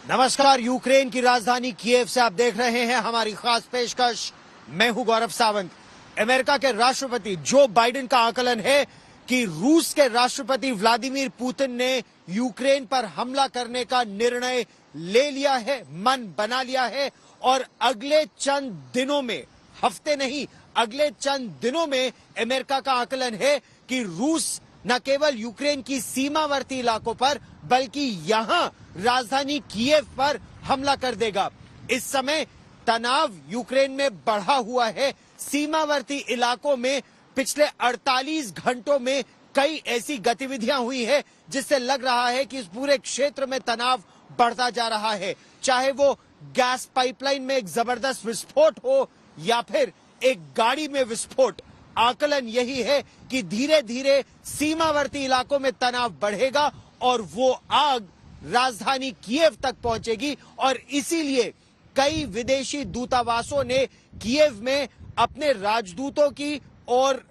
नमस्कार, यूक्रेन की राजधानी कीव से आप देख रहे हैं हमारी खास पेशकश। मैं हूं गौरव सावंत। अमेरिका के राष्ट्रपति जो बाइडेन का आकलन है कि रूस के राष्ट्रपति व्लादिमीर पुतिन ने यूक्रेन पर हमला करने का निर्णय ले लिया है, मन बना लिया है और अगले चंद दिनों में, हफ्ते नहीं, अगले चंद दिनों में अमेरिका का आकलन है कि रूस न केवल यूक्रेन की सीमावर्ती इलाकों पर बल्कि यहां राजधानी कीव पर हमला कर देगा। इस समय तनाव यूक्रेन में बढ़ा हुआ है। सीमावर्ती इलाकों में पिछले 48 घंटों में कई ऐसी गतिविधियां हुई है जिससे लग रहा है कि इस पूरे क्षेत्र में तनाव बढ़ता जा रहा है। चाहे वो गैस पाइपलाइन में एक जबरदस्त विस्फोट हो या फिर एक गाड़ी में विस्फोट, आकलन यही है कि धीरे धीरे सीमावर्ती इलाकों में तनाव बढ़ेगा और वो आग राजधानी कीव तक पहुंचेगी। और इसीलिए कई विदेशी दूतावासों ने कीव में अपने राजदूतों की और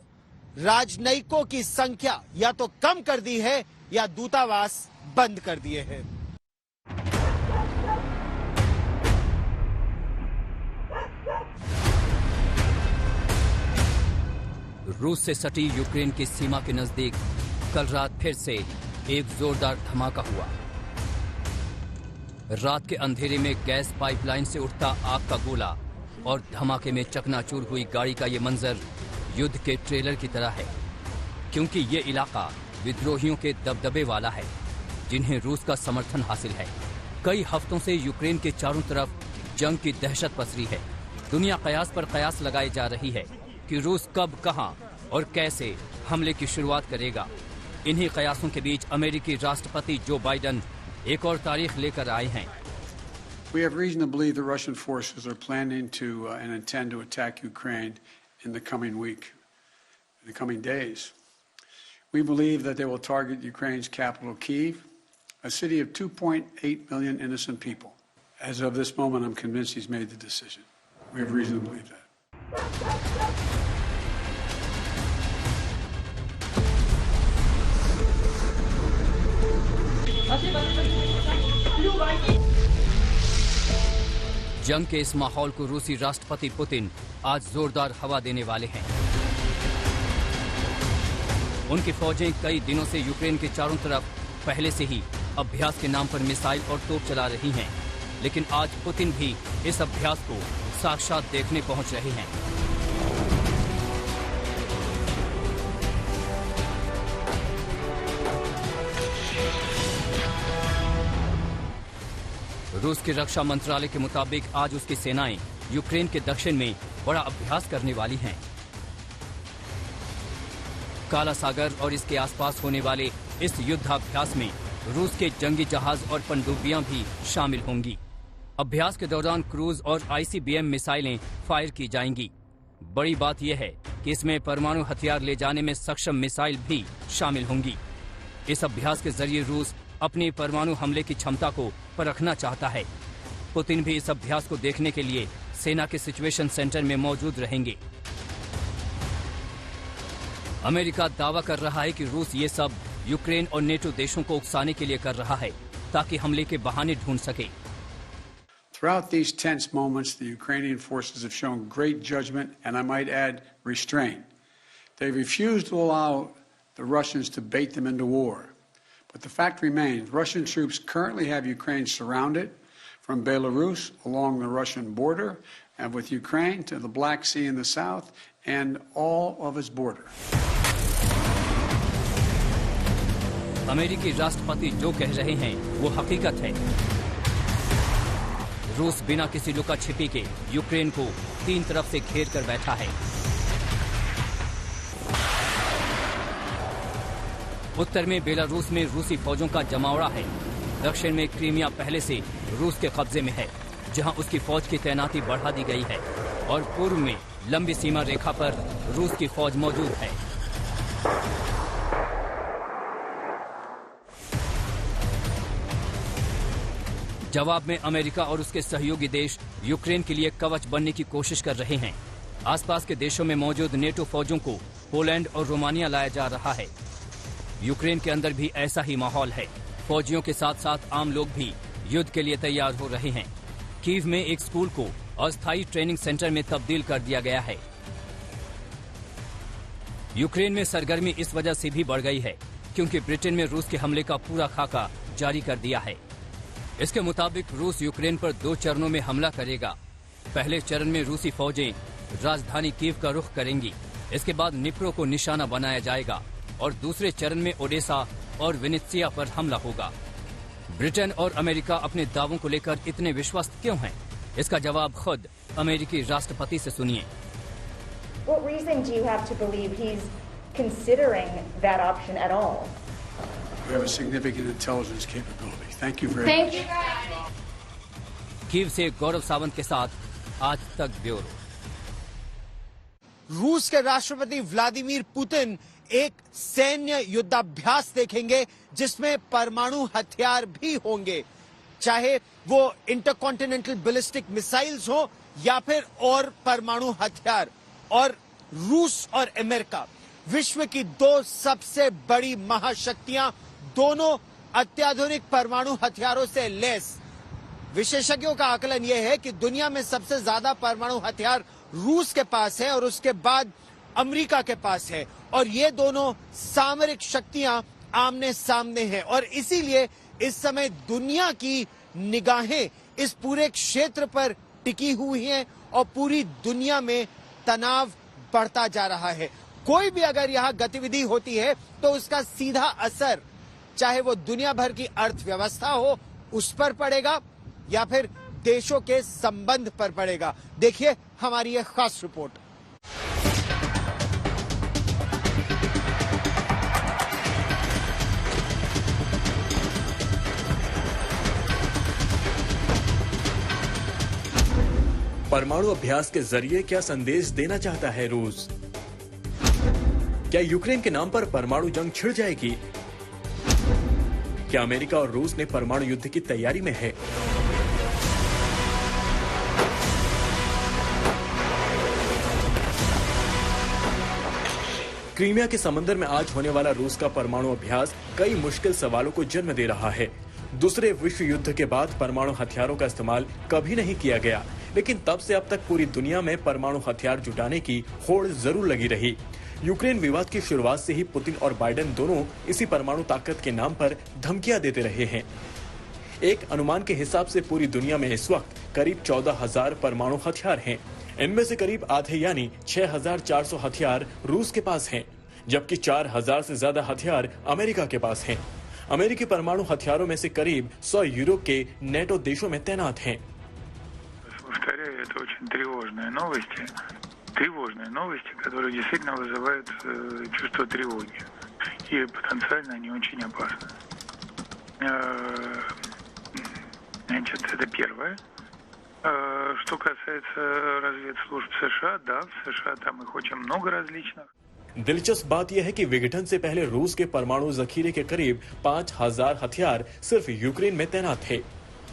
राजनयिकों की संख्या या तो कम कर दी है या दूतावास बंद कर दिए हैं। रूस से सटी यूक्रेन की सीमा के नजदीक कल रात फिर से एक जोरदार धमाका हुआ। रात के अंधेरे में गैस पाइपलाइन से उठता आग का गोला और धमाके में चकनाचूर हुई गाड़ी का ये मंजर युद्ध के ट्रेलर की तरह है, क्योंकि ये इलाका विद्रोहियों के दबदबे वाला है जिन्हें रूस का समर्थन हासिल है। कई हफ्तों से यूक्रेन के चारों तरफ जंग की दहशत पसरी है। दुनिया कयास पर कयास लगाई जा रही है कि रूस कब, कहां और कैसे हमले की शुरुआत करेगा। इन्हीं कयासों के बीच अमेरिकी राष्ट्रपति जो बाइडेन एक और तारीख लेकर आए हैं। We have reason to believe the Russian forces are planning to and intend to attack Ukraine in the coming week, in the coming days. We believe that they will target Ukraine's capital, Kyiv, a city of 2.8 million innocent people. As of this moment, I'm convinced he's made the decision. We have reason to believe that. जंग के इस माहौल को रूसी राष्ट्रपति Putin आज जोरदार हवा देने वाले हैं। उनकी फौजें कई दिनों से यूक्रेन के चारों तरफ पहले से ही अभ्यास के नाम पर मिसाइल और तोप चला रही हैं, लेकिन आज पुतिन भी इस अभ्यास को साक्षात देखने पहुंच रहे हैं। रूस के रक्षा मंत्रालय के मुताबिक आज उसकी सेनाएं यूक्रेन के दक्षिण में बड़ा अभ्यास करने वाली हैं। काला सागर और इसके आसपास होने वाले इस युद्धाभ्यास में रूस के जंगी जहाज और पनडुब्बियां भी शामिल होंगी। अभ्यास के दौरान क्रूज और आईसीबीएम मिसाइलें फायर की जाएंगी। बड़ी बात यह है कि इसमें परमाणु हथियार ले जाने में सक्षम मिसाइल भी शामिल होंगी। इस अभ्यास के जरिए रूस अपनी परमाणु हमले की क्षमता को परखना चाहता है। पुतिन भी इस अभ्यास को देखने के लिए सेना के सिचुएशन सेंटर में मौजूद रहेंगे। अमेरिका दावा कर रहा है कि रूस ये सब यूक्रेन और नेटो देशों को उकसाने के लिए कर रहा है ताकि हमले के बहाने ढूंढ सके। Throughout these tense moments, the Ukrainian forces have shown great judgment and, I might add, restraint. They refused to allow the Russians to bait them into war. But the fact remains, Russian troops currently have Ukraine surrounded from Belarus along the Russian border and with Ukraine to the Black Sea in the south and all of its border. अमेरिकी राष्ट्रपति जो कह रहे हैं वो हकीकत है। रूस बिना किसी लुका छिपी के यूक्रेन को तीन तरफ से घेर कर बैठा है। उत्तर में बेलारूस में रूसी फौजों का जमावड़ा है। दक्षिण में क्रीमिया पहले से रूस के कब्जे में है, जहां उसकी फौज की तैनाती बढ़ा दी गई है। और पूर्व में लंबी सीमा रेखा पर रूस की फौज मौजूद है। जवाब में अमेरिका और उसके सहयोगी देश यूक्रेन के लिए कवच बनने की कोशिश कर रहे हैं। आसपास के देशों में मौजूद नेटो फौजों को पोलैंड और रोमानिया लाया जा रहा है। यूक्रेन के अंदर भी ऐसा ही माहौल है। फौजियों के साथ साथ आम लोग भी युद्ध के लिए तैयार हो रहे हैं। कीव में एक स्कूल को अस्थायी ट्रेनिंग सेंटर में तब्दील कर दिया गया है। यूक्रेन में सरगर्मी इस वजह से भी बढ़ गई है क्योंकि ब्रिटेन में रूस के हमले का पूरा खाका जारी कर दिया है। इसके मुताबिक रूस यूक्रेन पर 2 चरणों में हमला करेगा। पहले चरण में रूसी फौजें राजधानी कीव का रुख करेंगी। इसके बाद निप्रो को निशाना बनाया जाएगा और दूसरे चरण में ओडेसा और वेनेत्सिया पर हमला होगा। ब्रिटेन और अमेरिका अपने दावों को लेकर इतने विश्वस्त क्यों हैं? इसका जवाब खुद अमेरिकी राष्ट्रपति से सुनिए। What reason do you have to believe he's considering that option at all? We have a significant intelligence capability. Thank you very much. Thank you. Kyiv से गौरव सावंत के साथ आज तक ब्यूरो। रूस के राष्ट्रपति व्लादिमीर पुतिन एक सैन्य युद्धाभ्यास देखेंगे जिसमें परमाणु हथियार भी होंगे, चाहे वो इंटरकॉन्टिनेंटल बैलिस्टिक मिसाइल्स हो या फिर और परमाणु हथियार। और रूस और अमेरिका विश्व की 2 सबसे बड़ी महाशक्तियां, दोनों अत्याधुनिक परमाणु हथियारों से लैस। विशेषज्ञों का आकलन यह है कि दुनिया में सबसे ज्यादा परमाणु हथियार रूस के पास है और उसके बाद अमेरिका के पास है, और ये दोनों सामरिक शक्तियां आमने सामने हैं। और इसीलिए इस समय दुनिया की निगाहें इस पूरे क्षेत्र पर टिकी हुई हैं और पूरी दुनिया में तनाव बढ़ता जा रहा है। कोई भी अगर यहां गतिविधि होती है तो उसका सीधा असर, चाहे वो दुनिया भर की अर्थव्यवस्था हो उस पर पड़ेगा या फिर देशों के संबंध पर पड़ेगा। देखिए हमारी यह खास रिपोर्ट। परमाणु अभ्यास के जरिए क्या संदेश देना चाहता है रूस? क्या यूक्रेन के नाम पर परमाणु जंग छिड़ जाएगी? क्या अमेरिका और रूस ने परमाणु युद्ध की तैयारी में है? क्रीमिया के समंदर में आज होने वाला रूस का परमाणु अभ्यास कई मुश्किल सवालों को जन्म दे रहा है। दूसरे विश्व युद्ध के बाद परमाणु हथियारों का इस्तेमाल कभी नहीं किया गया, लेकिन तब से अब तक पूरी दुनिया में परमाणु हथियार जुटाने की होड़ जरूर लगी रही। यूक्रेन विवाद की शुरुआत से ही पुतिन और बाइडेन दोनों इसी परमाणु ताकत के नाम पर धमकियां देते रहे हैं। एक अनुमान के हिसाब से पूरी दुनिया में इस वक्त करीब 14,000 परमाणु हथियार हैं। इनमें से करीब आधे यानी 6,400 हथियार रूस के पास हैं, जबकि 4,000 से ज्यादा हथियार अमेरिका के पास हैं। अमेरिकी परमाणु हथियारों में से करीब 100 यूरोप के नेटो देशों में तैनात हैं। Повторяю, это очень тревожные новости, которые действительно вызывают чувство тревоги. И потенциально они очень опасны. Значит, это первое. Что касается разведслужб США, да, в США там их очень много различных. दिलचस्प बात यह है कि विघटन से पहले रूस के परमाणु जखीरे के करीब 5,000 हथियार सिर्फ यूक्रेन में तैनात थे।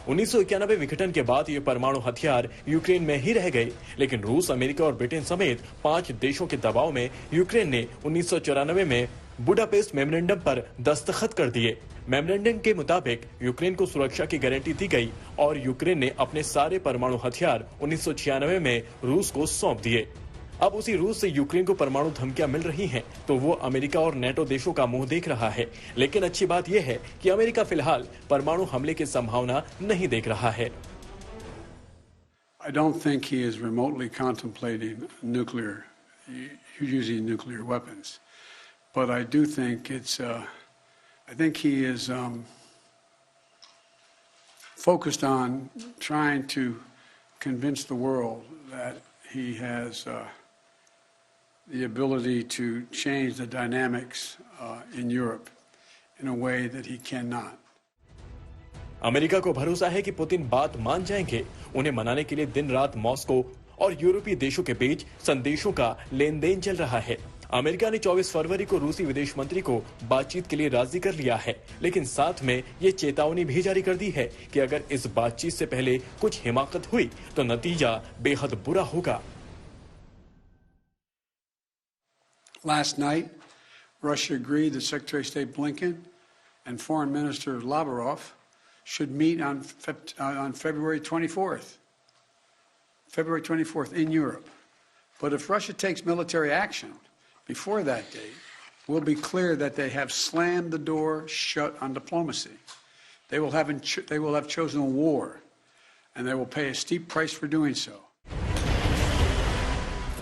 1991 विघटन के बाद ये परमाणु हथियार यूक्रेन में ही रह गए, लेकिन रूस, अमेरिका और ब्रिटेन समेत 5 देशों के दबाव में यूक्रेन ने 1994 में बुडापेस्ट मेमोरेंडम पर दस्तखत कर दिए। मेमोरेंडम के मुताबिक यूक्रेन को सुरक्षा की गारंटी दी गई और यूक्रेन ने अपने सारे परमाणु हथियार 1996 में रूस को सौंप दिए। अब उसी रूस से यूक्रेन को परमाणु धमकियां मिल रही हैं, तो वो अमेरिका और नेटो देशों का मुंह देख रहा है। लेकिन अच्छी बात यह है कि अमेरिका फिलहाल परमाणु हमले की संभावना नहीं देख रहा है। I don't think he is remotely contemplating using nuclear weapons, but I do think I think he is focused on trying to convince the world that he has the ability to change the dynamics in Europe in a way that he cannot. America को भरोसा है कि Putin बात मान जाएंगे। उन्हें मनाने के लिए दिन रात मॉस्को और यूरोपीय देशों के बीच संदेशों का लेन देन चल रहा है। अमेरिका ने 24 फरवरी को रूसी विदेश मंत्री को बातचीत के लिए राजी कर लिया है, लेकिन साथ में ये चेतावनी भी जारी कर दी है कि अगर इस बातचीत से पहले कुछ हिमाकत हुई तो नतीजा बेहद बुरा होगा। Last night, Russia agreed that Secretary of State Blinken and Foreign Minister Lavrov should meet on February 24th. February 24th in Europe. But if Russia takes military action before that date, we'll be clear that they have slammed the door shut on diplomacy. They will have chosen a war, and they will pay a steep price for doing so.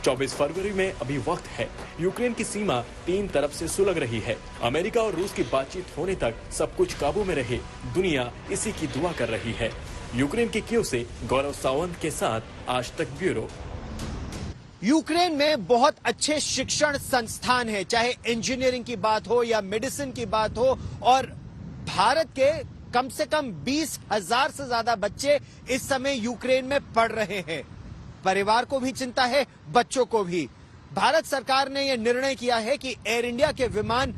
24 फरवरी में अभी वक्त है। Ukraine की सीमा 3 तरफ से सुलग रही है। अमेरिका और रूस की बातचीत होने तक सब कुछ काबू में रहे, दुनिया इसी की दुआ कर रही है। यूक्रेन के कीव से गौरव सावंत के साथ आज तक ब्यूरो। यूक्रेन में बहुत अच्छे शिक्षण संस्थान है, चाहे इंजीनियरिंग की बात हो या मेडिसिन की बात हो, और भारत के कम से कम 20,000 से ज्यादा बच्चे इस समय यूक्रेन में पढ़ रहे हैं। परिवार को भी चिंता है, बच्चों को भी। भारत सरकार ने यह निर्णय किया है कि एयर इंडिया के विमान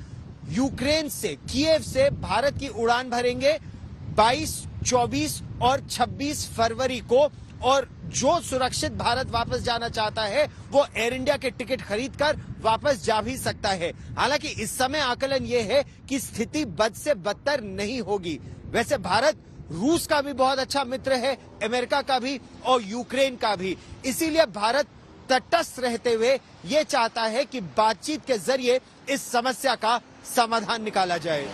यूक्रेन से, कीव से भारत की उड़ान भरेंगे 22, 24 और 26 फरवरी को, और जो सुरक्षित भारत वापस जाना चाहता है वो एयर इंडिया के टिकट खरीदकर वापस जा भी सकता है। हालांकि इस समय आकलन यह है कि स्थिति बद से बदतर नहीं होगी। वैसे भारत रूस का भी बहुत अच्छा मित्र है, अमेरिका का भी और यूक्रेन का भी। इसीलिए भारत तटस्थ रहते हुए ये चाहता है कि बातचीत के जरिए इस समस्या का समाधान निकाला जाए।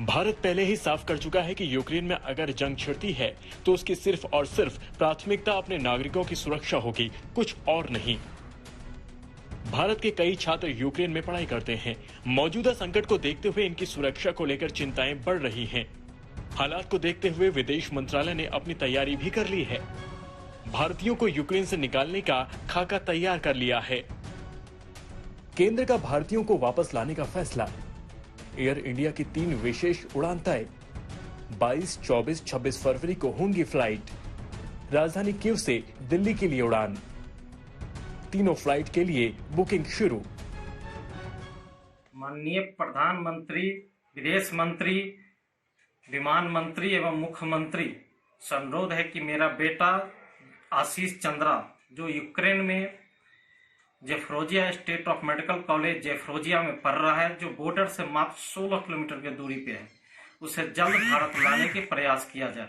भारत पहले ही साफ कर चुका है कि यूक्रेन में अगर जंग छिड़ती है तो उसकी सिर्फ और सिर्फ प्राथमिकता अपने नागरिकों की सुरक्षा होगी, कुछ और नहीं। भारत के कई छात्र यूक्रेन में पढ़ाई करते हैं। मौजूदा संकट को देखते हुए इनकी सुरक्षा को लेकर चिंताएं बढ़ रही हैं। हालात को देखते हुए विदेश मंत्रालय ने अपनी तैयारी भी कर ली है। भारतीयों को यूक्रेन से निकालने का खाका तैयार कर लिया है। केंद्र का भारतीयों को वापस लाने का फैसला। एयर इंडिया की 3 विशेष उड़ान तय। 22, 24, 26 फरवरी को होंगी फ्लाइट। राजधानी कीव से दिल्ली के लिए उड़ान। तीनों फ्लाइट के लिए बुकिंग शुरू। माननीय प्रधानमंत्री, विदेश मंत्री, विमान मंत्री एवं मुख्यमंत्री से अनुरोध है कि मेरा बेटा आशीष चंद्रा, जो यूक्रेन में जेफ्रोजिया स्टेट ऑफ मेडिकल कॉलेज जेफ्रोजिया में पढ़ रहा है, जो बॉर्डर से मात्र 16 किलोमीटर की दूरी पे है, उसे जल्द भारत लाने के प्रयास किया जाए।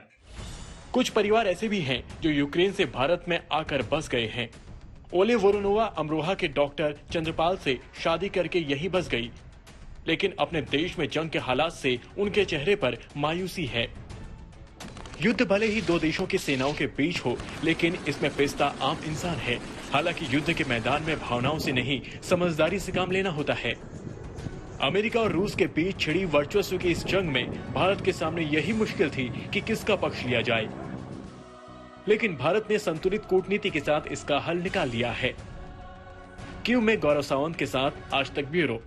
कुछ परिवार ऐसे भी हैं जो यूक्रेन से भारत में आकर बस गए हैं। ओले वोरोनोवा अमरोहा के डॉक्टर चंद्रपाल से शादी करके यहीं बस गई, लेकिन अपने देश में जंग के हालात से उनके चेहरे पर मायूसी है। युद्ध भले ही 2 देशों की सेनाओं के बीच हो, लेकिन इसमें पिसता आम इंसान है। हालांकि युद्ध के मैदान में भावनाओं से नहीं, समझदारी से काम लेना होता है। अमेरिका और रूस के बीच छिड़ी वर्चस्व की इस जंग में भारत के सामने यही मुश्किल थी कि किसका पक्ष लिया जाए, लेकिन भारत ने संतुलित कूटनीति के साथ इसका हल निकाल लिया है। कीव में गौरव सावंत के साथ आज तक ब्यूरो।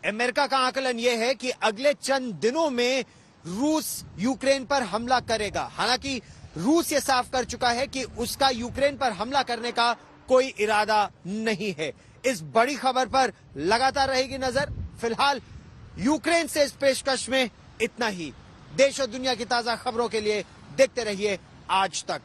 अमेरिका का आकलन यह है कि अगले चंद दिनों में रूस यूक्रेन पर हमला करेगा। हालांकि रूस ये साफ कर चुका है कि उसका यूक्रेन पर हमला करने का कोई इरादा नहीं है। इस बड़ी खबर पर लगातार रहेगी नजर। फिलहाल यूक्रेन से इस पेशकश में इतना ही। देश और दुनिया की ताजा खबरों के लिए देखते रहिए आज तक।